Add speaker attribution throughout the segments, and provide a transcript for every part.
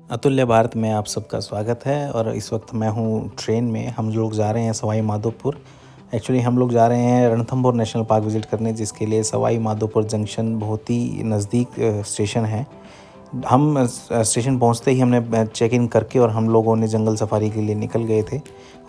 Speaker 1: अतुल्य भारत में आप सबका स्वागत है और इस वक्त मैं हूँ ट्रेन में। हम लोग जा रहे हैं सवाई माधोपुर। एक्चुअली हम लोग जा रहे हैं रणथंभौर नेशनल पार्क विज़िट करने, जिसके लिए सवाई माधोपुर जंक्शन बहुत ही नज़दीक स्टेशन है। हम स्टेशन पहुँचते ही हमने चेक इन करके और हम लोगों ने जंगल सफारी के लिए निकल गए थे।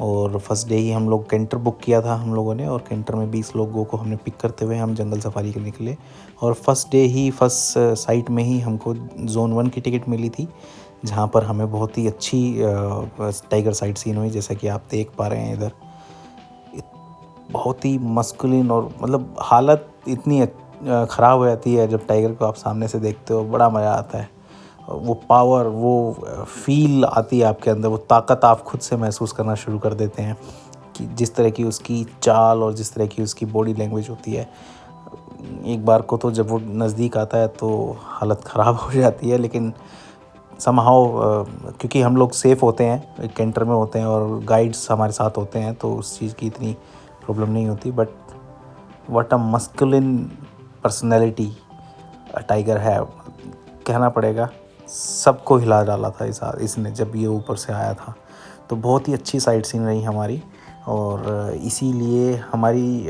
Speaker 1: और फर्स्ट डे ही हम लोग कैंटर बुक किया था हम लोगों ने, और कैंटर में 20 लोगों को हमने पिक करते हुए हम जंगल सफारी के लिए निकले। और फर्स्ट डे ही फर्स्ट साइट में ही हमको ज़ोन 1 की टिकट मिली थी, जहाँ पर हमें बहुत ही अच्छी टाइगर साइट सीन हुई। जैसा कि आप देख पा रहे हैं इधर, बहुत ही मस्कुलिन और मतलब हालत इतनी ख़राब हो जाती है जब टाइगर को आप सामने से देखते हो। बड़ा मज़ा आता है, वो पावर, वो फील आती है आपके अंदर, वो ताकत आप खुद से महसूस करना शुरू कर देते हैं कि जिस तरह की उसकी चाल और जिस तरह की उसकी बॉडी लैंग्वेज होती है। एक बार को तो जब वो नज़दीक आता है तो हालत ख़राब हो जाती है, लेकिन समहाउ क्योंकि हम लोग सेफ़ होते हैं, एक कैंटर में होते हैं और गाइड्स हमारे साथ होते हैं, तो उस चीज़ की इतनी प्रॉब्लम नहीं होती। But what a masculine personality tiger है, कहना पड़ेगा। सबको हिला डाला था इसने जब ये ऊपर से आया था। तो बहुत ही अच्छी साइट सीन रही हमारी, और इसीलिए हमारी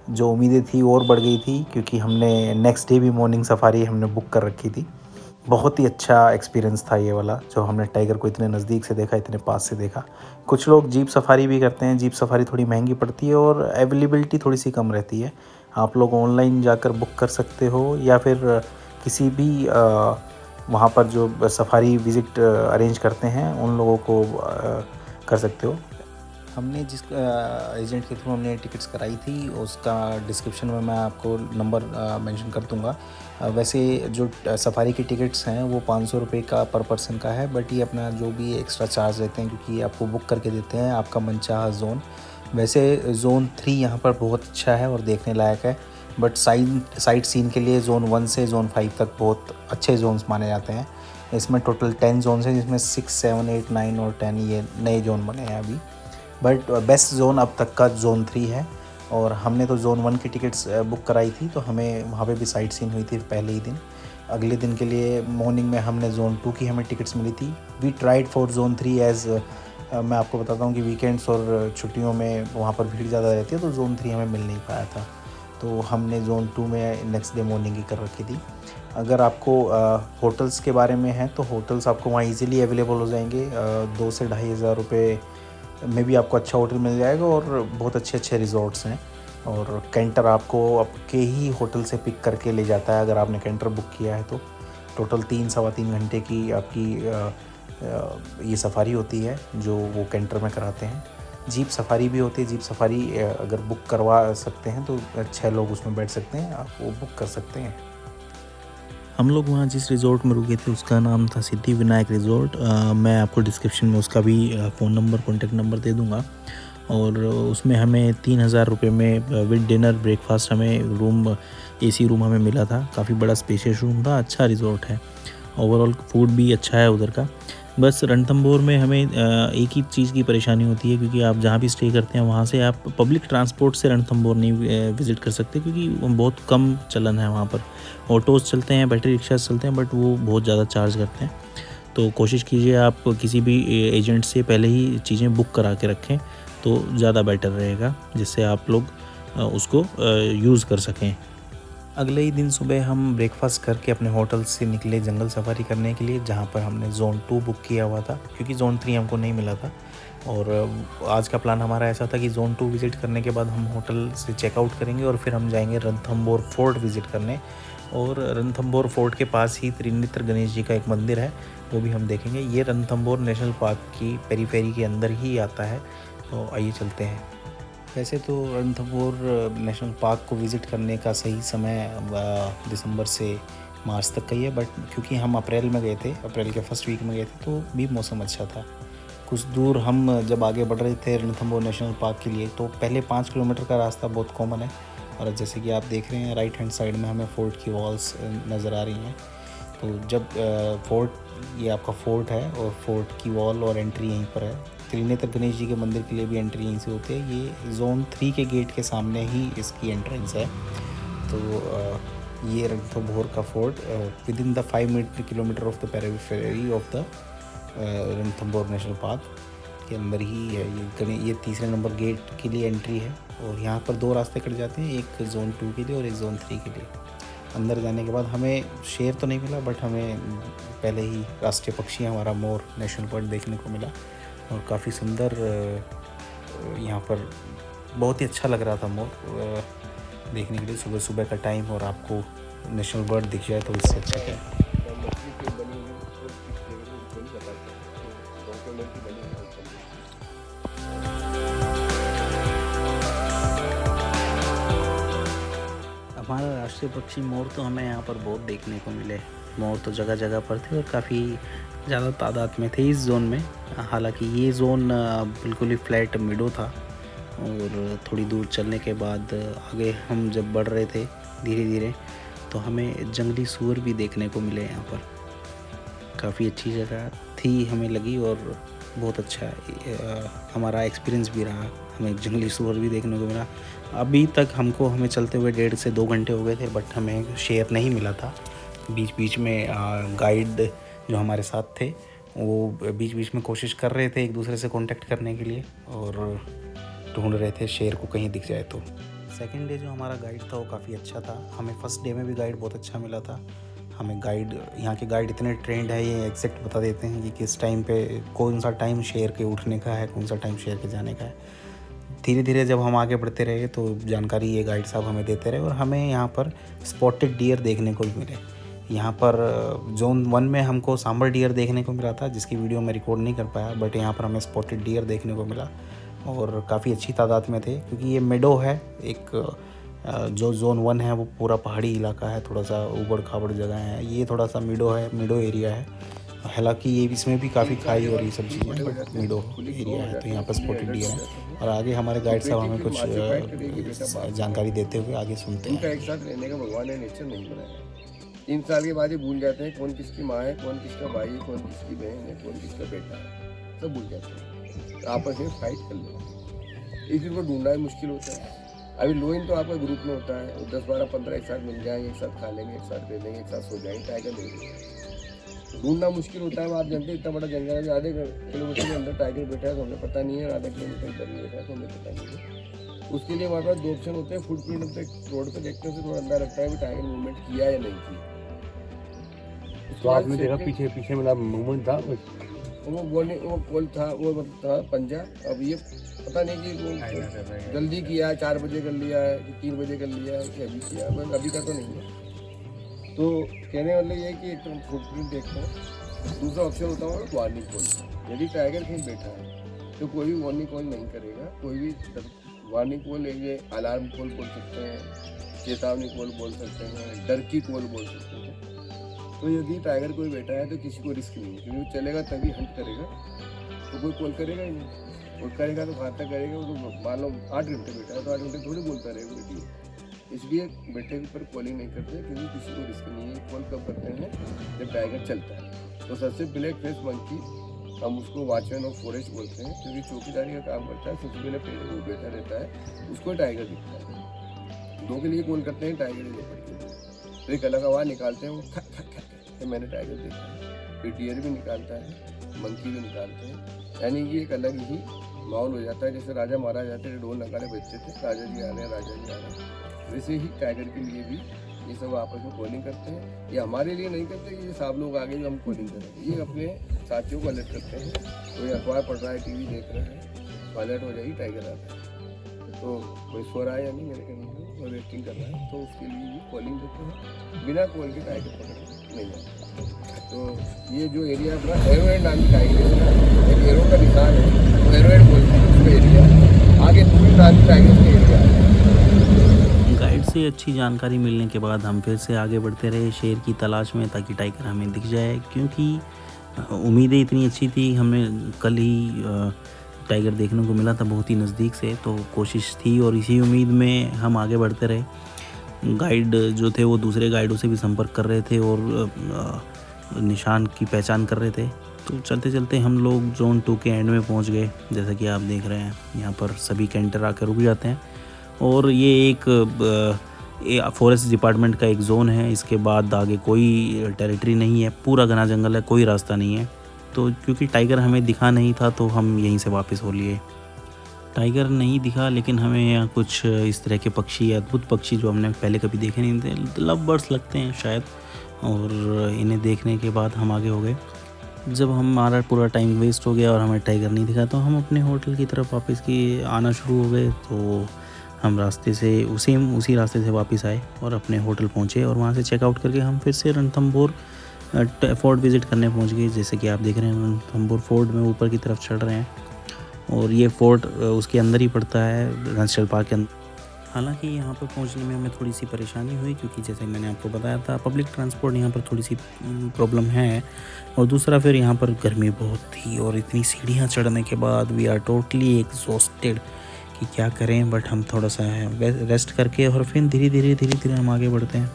Speaker 1: जो उम्मीदें थी और बढ़ गई थी, क्योंकि हमने नेक्स्ट डे भी मॉर्निंग सफारी हमने बुक कर रखी थी। बहुत ही अच्छा एक्सपीरियंस था ये वाला, जो हमने टाइगर को इतने नज़दीक से देखा, इतने पास से देखा। कुछ लोग जीप सफारी भी करते हैं। जीप सफारी थोड़ी महंगी पड़ती है और अवेलेबिलिटी थोड़ी सी कम रहती है। आप लोग ऑनलाइन जाकर बुक कर सकते हो, या फिर किसी भी वहाँ पर जो सफारी विज़िट अरेंज करते हैं उन लोगों को कर सकते हो। हमने जिस एजेंट के थ्रू हमने टिकट्स कराई थी, उसका डिस्क्रिप्शन में मैं आपको नंबर मेंशन कर दूंगा। वैसे जो सफारी की टिकट्स हैं वो 500 रुपये का पर पर्सन का है, बट ये अपना जो भी एक्स्ट्रा चार्ज लेते हैं, क्योंकि आपको बुक करके देते हैं आपका मनचाहा ज़ोन। वैसे ज़ोन 3 यहाँ पर बहुत अच्छा है और देखने लायक है, बट साइट सीन के लिए ज़ोन 1 से ज़ोन 5 तक बहुत अच्छे जोन्स माने जाते हैं। इसमें टोटल 10 जोन्स हैं, जिसमें 6, 7, 8, 9 और 10 ये नए जोन बने हैं अभी। बट बेस्ट ज़ोन अब तक का ज़ोन 3 है। और हमने तो ज़ोन 1 की टिकट्स बुक कराई थी, तो हमें वहाँ पे भी साइट सीन हुई थी पहले ही दिन। अगले दिन के लिए मॉर्निंग में हमने ज़ोन 2 की हमें टिकट्स मिली थी। We tried for zone 3 as मैं आपको बताता हूँ कि वीकेंड्स और छुट्टियों में वहाँ पर भीड़ ज़्यादा रहती है, तो ज़ोन 3 हमें मिल नहीं पाया था। तो हमने ज़ोन 2 में नेक्स्ट डे मॉर्निंग की कर रखी थी। अगर आपको होटल्स के बारे में है, तो होटल्स आपको वहाँ इजीली अवेलेबल हो जाएंगे। 2 से 2,500 रुपये में भी आपको अच्छा होटल मिल जाएगा, और बहुत अच्छे अच्छे रिज़ॉर्ट्स हैं। और कैंटर आपको आपके ही होटल से पिक करके ले जाता है, अगर आपने कैंटर बुक किया है तो। टोटल 3 सवा 3 घंटे की आपकी ये सफारी होती है जो वो कैंटर में कराते हैं। जीप सफारी भी होती है। जीप सफारी अगर बुक करवा सकते हैं तो 6 लोग उसमें बैठ सकते हैं, आप वो बुक कर सकते हैं। हम लोग वहाँ जिस रिज़ॉर्ट में रुके थे उसका नाम था सिद्धि विनायक रिज़ॉर्ट। मैं आपको डिस्क्रिप्शन में उसका भी फ़ोन नंबर, कॉन्टेक्ट नंबर दे दूँगा। और उसमें हमें 3,000 रुपये में विद डिनर ब्रेकफास्ट हमें रूम, एसी रूम हमें मिला था। काफ़ी बड़ा स्पेशियस रूम था, अच्छा रिज़ॉर्ट है। ओवरऑल फूड भी अच्छा है उधर का। बस रणथंभौर में हमें एक ही चीज़ की परेशानी होती है, क्योंकि आप जहाँ भी स्टे करते हैं वहाँ से आप पब्लिक ट्रांसपोर्ट से रणथंभौर नहीं विज़िट कर सकते, क्योंकि बहुत कम चलन है वहाँ पर। ऑटोज़ चलते हैं, बैटरी रिक्शा चलते हैं, बट वो बहुत ज़्यादा चार्ज करते हैं। तो कोशिश कीजिए आप किसी भी एजेंट से पहले ही चीज़ें बुक करा के रखें, तो ज़्यादा बेटर रहेगा, जिससे आप लोग उसको यूज़ कर सकें। अगले ही दिन सुबह हम ब्रेकफास्ट करके अपने होटल से निकले जंगल सफारी करने के लिए, जहाँ पर हमने ज़ोन 2 बुक किया हुआ था, क्योंकि ज़ोन 3 हमको नहीं मिला था। और आज का प्लान हमारा ऐसा था कि ज़ोन 2 विज़िट करने के बाद हम होटल से चेकआउट करेंगे और फिर हम जाएंगे रणथंभौर फोर्ट विज़िट करने। और रणथंभौर फोर्ट के पास ही त्रिनेत्र गणेश जी का एक मंदिर है, वो भी हम देखेंगे। ये रणथंभौर नेशनल पार्क की पेरीफेरी के अंदर ही आता है। तो आइए चलते हैं। वैसे तो रणथंभौर नेशनल पार्क को विज़िट करने का सही समय दिसंबर से मार्च तक का ही है, बट क्योंकि हम अप्रैल में गए थे, अप्रैल के फर्स्ट वीक में गए थे, तो भी मौसम अच्छा था। कुछ दूर हम जब आगे बढ़ रहे थे रणथंभौर नेशनल पार्क के लिए, तो पहले 5 किलोमीटर का रास्ता बहुत कॉमन है। और जैसे कि आप देख रहे हैं, राइट हैंड साइड में हमें फोर्ट की वॉल्स नज़र आ रही हैं। तो जब ये आपका फोर्ट है, और फोर्ट की वॉल और एंट्री यहीं पर है। त्रिनेत्र गणेश जी के मंदिर के लिए भी एंट्री यहीं से होती है। ये ज़ोन 3 के गेट के सामने ही इसकी एंट्रेंस है। तो ये रणथंभौर का fort with in the 5 kilometre of the periphery of the Ranthambore national park के अंदर ही है। ये तीसरे नंबर गेट के लिए एंट्री है और यहाँ पर 2 रास्ते कट जाते हैं, एक ज़ोन 2 के लिए और एक ज़ोन 3 के लिए। अंदर जाने के बाद हमें शेर तो नहीं मिला, बट हमें पहले ही राष्ट्रीय पक्षी हमारा मोर नेशनल बर्ड देखने को मिला और काफ़ी सुंदर यहाँ पर बहुत ही अच्छा लग रहा था मोर देखने के लिए सुबह सुबह का टाइम, और आपको नेशनल बर्ड दिख जाए तो इससे अच्छा क्या है। हमारा राष्ट्रीय पक्षी मोर तो हमें यहाँ पर बहुत देखने को मिले। मोर तो जगह जगह पर थे और काफ़ी ज़्यादा तादाद में थे इस जोन में। हालांकि ये जोन बिल्कुल ही फ्लैट मिडो था और थोड़ी दूर चलने के बाद आगे हम जब बढ़ रहे थे धीरे धीरे तो हमें जंगली सूअर भी देखने को मिले। यहाँ पर काफ़ी अच्छी जगह थी हमें लगी और बहुत अच्छा हमारा एक्सपीरियंस भी रहा। हमें जंगली सूअर भी देखने को मिला। अभी तक हमें चलते हुए 1.5 से 2 घंटे हो गए थे, बट हमें शेर नहीं मिला था। बीच बीच में गाइड जो हमारे साथ थे वो बीच बीच में कोशिश कर रहे थे एक दूसरे से कांटेक्ट करने के लिए और ढूंढ रहे थे शेर को कहीं दिख जाए तो। सेकेंड डे जो हमारा गाइड था वो काफ़ी अच्छा था। हमें फर्स्ट डे में भी गाइड बहुत अच्छा मिला था। हमें गाइड, यहाँ के गाइड इतने ट्रेंड है, ये एग्जैक्ट बता देते हैं कि किस टाइम पे कौन सा टाइम शेर के उठने का है, कौन सा टाइम शेर के जाने का है। धीरे धीरे जब हम आगे बढ़ते रहे तो जानकारी ये गाइड साहब हमें देते रहे और हमें यहाँ पर स्पॉटेड डियर देखने को भी मिले। यहाँ पर जोन 1 में हमको सांबर डियर देखने को मिला था, जिसकी वीडियो मैं रिकॉर्ड नहीं कर पाया, बट यहाँ पर हमें स्पॉटेड डियर देखने को मिला और काफ़ी अच्छी तादाद में थे, क्योंकि ये मेडो है। एक जो जोन 1 है वो पूरा पहाड़ी इलाका है, थोड़ा सा ऊबड़ खाबड़ जगह है। ये थोड़ा सा मिडो एरिया है। हालांकि ये इसमें भी काफ़ी खाई और ये सब चीज़ें, बट मिडो एरिया है तो यहाँ पर स्पॉटेड डियर है। और आगे हमारे गाइड साहब हमें कुछ जानकारी देते हुए आगे सुनते हैं।
Speaker 2: एक साथ रहने का भगवान ने नेचर नहीं बनाया। 3 साल के बाद ये भूल जाते हैं कौन किसकी माँ है, कौन किसका भाई है, कौन किसकी बहन है, कौन किसका बेटा है, सब भूल जाते हैं। तो आपस में फाइट कर लो। इसी को ढूंढना ही मुश्किल होता है। अभी लोइन तो आपका ग्रुप में होता है, 10, 12, 15 एक साथ मिल जाएंगे, एक साथ खा लेंगे, एक साथ दे देंगे, एक साथ सो जाएंगे। टाइगर नहीं ढूंढना मुश्किल होता है। आप जानते हैं इतना बड़ा जंगल है, आधे किलोमीटर के अंदर टाइगर बैठा है तो हमें पता नहीं है, आधा किलोमीटर इधर बैठा है तो हमें पता नहीं है। उसके लिए हमारे पास 2 ऑप्शन होते हैं। फुटप्रिंट पे रोड पे देखते हैं, थोड़ा अंदर रखता है कि टाइगर मूवमेंट किया या नहीं किया। तो आपने देखा पीछे पीछे मेरा मूवमेंट था, वो कॉल था, वो था पंजा। अब ये पता नहीं कि वो जल्दी किया, 4 बजे कर लिया है कि 3 बजे कर लिया है कि अभी किया, बस अभी का तो नहीं है। तो कहने वाले ये है कि एक तो फुटप्रिंट देखता हूँ, दूसरा ऑप्शन होता है वार्निंग कॉल। यदि टाइगर कहीं बैठा है तो कोई भी वार्निंग कॉल नहीं करेगा। कोई भी वार्निंग कॉल ये अलार्म कॉल बोल सकते हैं, चेतावनी कॉल बोल सकते हैं, डर की कॉल बोल सकते हैं। तो यदि टाइगर कोई बैठा है तो किसी को रिस्क नहीं है, क्योंकि वो चलेगा तभी हंट करेगा, तो कोई कॉल करेगा ही नहीं। कॉल करेगा तो कहाँ तक करेगा? वो तो मान लो 8 घंटे बैठा है तो 8 घंटे थोड़ी बोलता रहेगा बेटी। इसलिए बैठे के ऊपर कॉलिंग नहीं करते, क्योंकि किसी को रिस्क नहीं है। कॉल कब करते हैं? जब टाइगर चलता है। तो सबसे ब्लैक फेस मंकी, हम उसको वॉचमैन ऑफ फॉरेस्ट बोलते हैं, क्योंकि चौकीदारी का काम करता है। सबसे पहले वो बैठा रहता है, उसको टाइगर दिखता है। 2 के लिए कॉल करते हैं, टाइगर ही नहीं पड़ती। तो एक अलग आवाज़ निकालते हैं वो, तो मैंने टाइगर देखा है। फिर डियर भी निकालता है, मंकी भी निकालते हैं। यानी कि एक अलग ही माहौल हो जाता है। जैसे राजा महाराजा थे, ढोल नगाड़े बजते थे, राजा जी आ रहे हैं, राजा जी आ रहे हैं, वैसे ही टाइगर के लिए भी ये सब आपस में कॉलिंग करते हैं। ये हमारे लिए नहीं करते कि ये सब लोग आगे जो हम कॉलिंग करें, ये अपने साथियों को अलर्ट करते हैं। कोई अखबार पढ़ रहा है, टीवी देख रहा है, अलर्ट हो जाएगी, टाइगर आता है। तो कोई सो रहा है या नहीं मेरे कहने में, कोई वेटिंग कर रहा है, तो उसके लिए भी कॉलिंग देते हैं। बिना कॉल के टाइगर पकड़ नहीं जाता। तो ये जो एरिया है अपना एरोहेड नाम की टाइगर है, एक एरो का निशान है, तो एरोहेड बोलते हैं उसका एरिया। आगे पूरी नाम की टाइगर का एरिया है।
Speaker 3: गाइड से अच्छी जानकारी मिलने के बाद हम फिर से आगे बढ़ते रहे शेर की तलाश में, ताकि टाइगर हमें दिख जाए, क्योंकि उम्मीदें इतनी अच्छी थी। हमें कल ही टाइगर देखने को मिला था बहुत ही नज़दीक से, तो कोशिश थी और इसी उम्मीद में हम आगे बढ़ते रहे। गाइड जो थे वो दूसरे गाइडों से भी संपर्क कर रहे थे और निशान की पहचान कर रहे थे। तो चलते चलते हम लोग जोन 2 के एंड में पहुंच गए। जैसा कि आप देख रहे हैं, यहाँ पर सभी कैंटर आकर रुक जाते हैं और ये एक ये फॉरेस्ट डिपार्टमेंट का एक ज़ोन है। इसके बाद आगे कोई टेरिटरी नहीं है, पूरा घना जंगल है, कोई रास्ता नहीं है। तो क्योंकि टाइगर हमें दिखा नहीं था तो हम यहीं से वापस हो लिए। टाइगर नहीं दिखा, लेकिन हमें यहाँ कुछ इस तरह के पक्षी, अद्भुत पक्षी जो हमने पहले कभी देखे नहीं थे, लव बर्ड्स लगते हैं शायद, और इन्हें देखने के बाद हम आगे हो गए। जब हमारा पूरा टाइम वेस्ट हो गया और हमें टाइगर नहीं दिखा तो हम अपने होटल की तरफ वापस की आना शुरू हो गए। तो हम रास्ते से उसी रास्ते से वापस आए और अपने होटल पहुँचे, और वहाँ से चेकआउट करके हम फिर से रणथंभौर फोर्ट विज़िट करने पहुँच गए। जैसे कि आप देख रहे हैं, रणथंभौर फोर्ट में ऊपर की तरफ चढ़ रहे हैं, और ये फोर्ट उसके अंदर ही पड़ता है, नेशनल पार्क के अंदर। हालांकि यहाँ पर पहुँचने में हमें थोड़ी सी परेशानी हुई, क्योंकि जैसे मैंने आपको बताया था, पब्लिक ट्रांसपोर्ट यहाँ पर थोड़ी सी प्रॉब्लम है, और दूसरा फिर यहाँ पर गर्मी बहुत थी, और इतनी सीढ़ियाँ चढ़ने के बाद वी आर टोटली एग्जॉस्टेड कि क्या करें। बट हम थोड़ा सा रेस्ट करके और फिर धीरे धीरे हम आगे बढ़ते हैं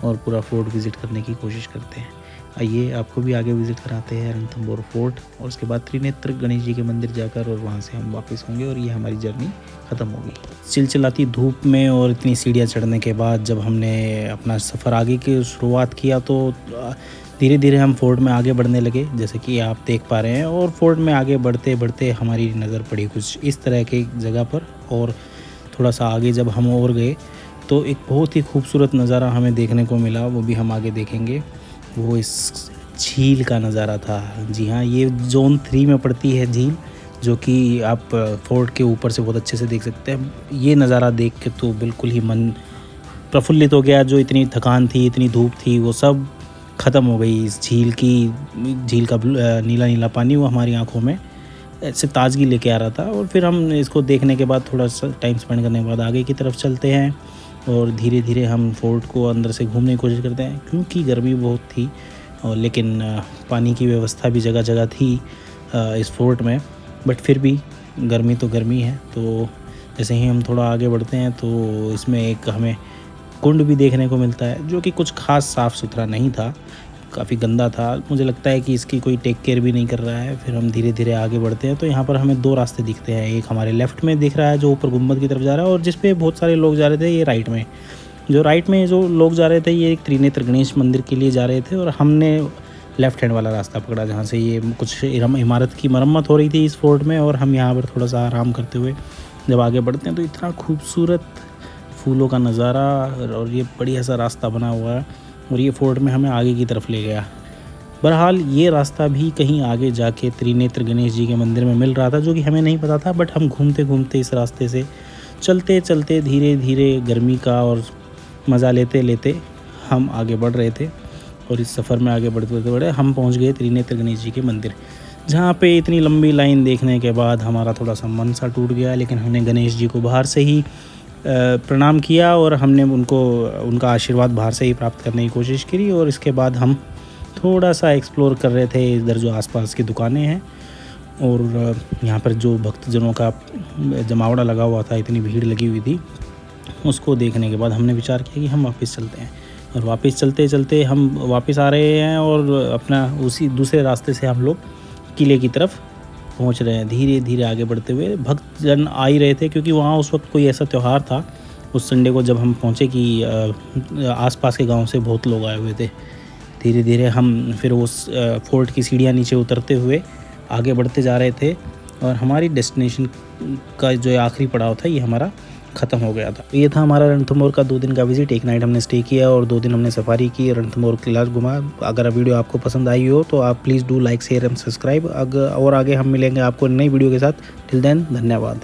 Speaker 3: और पूरा फोर्ट विज़िट करने की कोशिश करते हैं। आइए आपको भी आगे विज़िट कराते हैं रणथंभौर फोर्ट, और उसके बाद त्रिनेत्र गणेश जी के मंदिर जाकर, और वहाँ से हम वापस होंगे और ये हमारी जर्नी ख़त्म होगी। चिलचिलाती धूप में और इतनी सीढ़ियाँ चढ़ने के बाद जब हमने अपना सफ़र आगे की शुरुआत किया तो धीरे धीरे हम फोर्ट में आगे बढ़ने लगे, जैसे कि आप देख पा रहे हैं। और फोर्ट में आगे बढ़ते बढ़ते हमारी नज़र पड़ी कुछ इस तरह के जगह पर, और थोड़ा सा आगे जब हम और गए तो एक बहुत ही खूबसूरत नज़ारा हमें देखने को मिला, वो भी हम आगे देखेंगे। वो इस झील का नज़ारा था। जी हाँ, ये जोन 3 में पड़ती है झील, जो कि आप फोर्ट के ऊपर से बहुत अच्छे से देख सकते हैं। ये नज़ारा देख के तो बिल्कुल ही मन प्रफुल्लित हो गया। जो इतनी थकान थी, इतनी धूप थी, वो सब ख़त्म हो गई। इस झील का नीला नीला पानी वो हमारी आंखों में ऐसे ताजगी लेके आ रहा था। और फिर हम इसको देखने के बाद थोड़ा सा टाइम स्पेंड करने के बाद आगे की तरफ चलते हैं, और धीरे धीरे हम फोर्ट को अंदर से घूमने की कोशिश करते हैं, क्योंकि गर्मी बहुत थी। और लेकिन पानी की व्यवस्था भी जगह जगह थी इस फोर्ट में, बट फिर भी गर्मी तो गर्मी है। तो जैसे ही हम थोड़ा आगे बढ़ते हैं तो इसमें एक हमें कुंड भी देखने को मिलता है, जो कि कुछ खास साफ़ सुथरा नहीं था, काफ़ी गंदा था। मुझे लगता है कि इसकी कोई टेक केयर भी नहीं कर रहा है। फिर हम धीरे धीरे आगे बढ़ते हैं तो यहाँ पर हमें 2 रास्ते दिखते हैं। एक हमारे लेफ़्ट में दिख रहा है जो ऊपर गुम्बद की तरफ जा रहा है, और जिस पे बहुत सारे लोग जा रहे थे, ये राइट में जो लोग जा रहे थे, ये एक त्रिनेत्र गणेश मंदिर के लिए जा रहे थे। और हमने लेफ़्ट हैंड वाला रास्ता पकड़ा, जहाँ से ये कुछ इमारत की मरम्मत हो रही थी इस फोर्ट में। और हम यहाँ पर थोड़ा सा आराम करते हुए जब आगे बढ़ते हैं तो इतना खूबसूरत फूलों का नज़ारा, और ये बढ़िया सा रास्ता बना हुआ है, और ये फोर्ट में हमें आगे की तरफ ले गया। बहरहाल ये रास्ता भी कहीं आगे जाके त्रिनेत्र गणेश जी के मंदिर में मिल रहा था, जो कि हमें नहीं पता था। बट हम घूमते घूमते इस रास्ते से चलते चलते धीरे धीरे गर्मी का और मज़ा लेते लेते हम आगे बढ़ रहे थे। और इस सफ़र में आगे बढ़ते बढ़ते हम पहुंच गए त्रिनेत्र गणेश जी के मंदिर, जहाँ पे इतनी लंबी लाइन देखने के बाद हमारा थोड़ा सा मन सा टूट गया। लेकिन हमने गणेश जी को बाहर से ही प्रणाम किया, और हमने उनका आशीर्वाद बाहर से ही प्राप्त करने की कोशिश करी। और इसके बाद हम थोड़ा सा एक्सप्लोर कर रहे थे इधर जो आसपास की दुकानें हैं, और यहाँ पर जो भक्तजनों का जमावड़ा लगा हुआ था, इतनी भीड़ लगी हुई थी, उसको देखने के बाद हमने विचार किया कि हम वापस चलते हैं। और वापस चलते चलते हम वापस आ रहे हैं, और अपना उसी दूसरे रास्ते से हम लोग किले की तरफ पहुंच रहे हैं। धीरे धीरे आगे बढ़ते हुए भक्तजन आ ही रहे थे, क्योंकि वहाँ उस वक्त कोई ऐसा त्यौहार था उस संडे को जब हम पहुँचे कि आसपास के गांव से बहुत लोग आए हुए थे। धीरे धीरे हम फिर उस फोर्ट की सीढ़ियाँ नीचे उतरते हुए आगे बढ़ते जा रहे थे, और हमारी डेस्टिनेशन का जो आखिरी पड़ाव था ये हमारा ख़त्म हो गया था। ये था हमारा रणथंभौर का 2 दिन का विज़िट। 1 नाइट हमने स्टे किया और 2 दिन हमने सफारी की, रणथंभौर किला घुमा। अगर वीडियो आपको पसंद आई हो तो आप please do like share and subscribe. और आगे हम मिलेंगे आपको नई वीडियो के साथ। टिल देन धन्यवाद।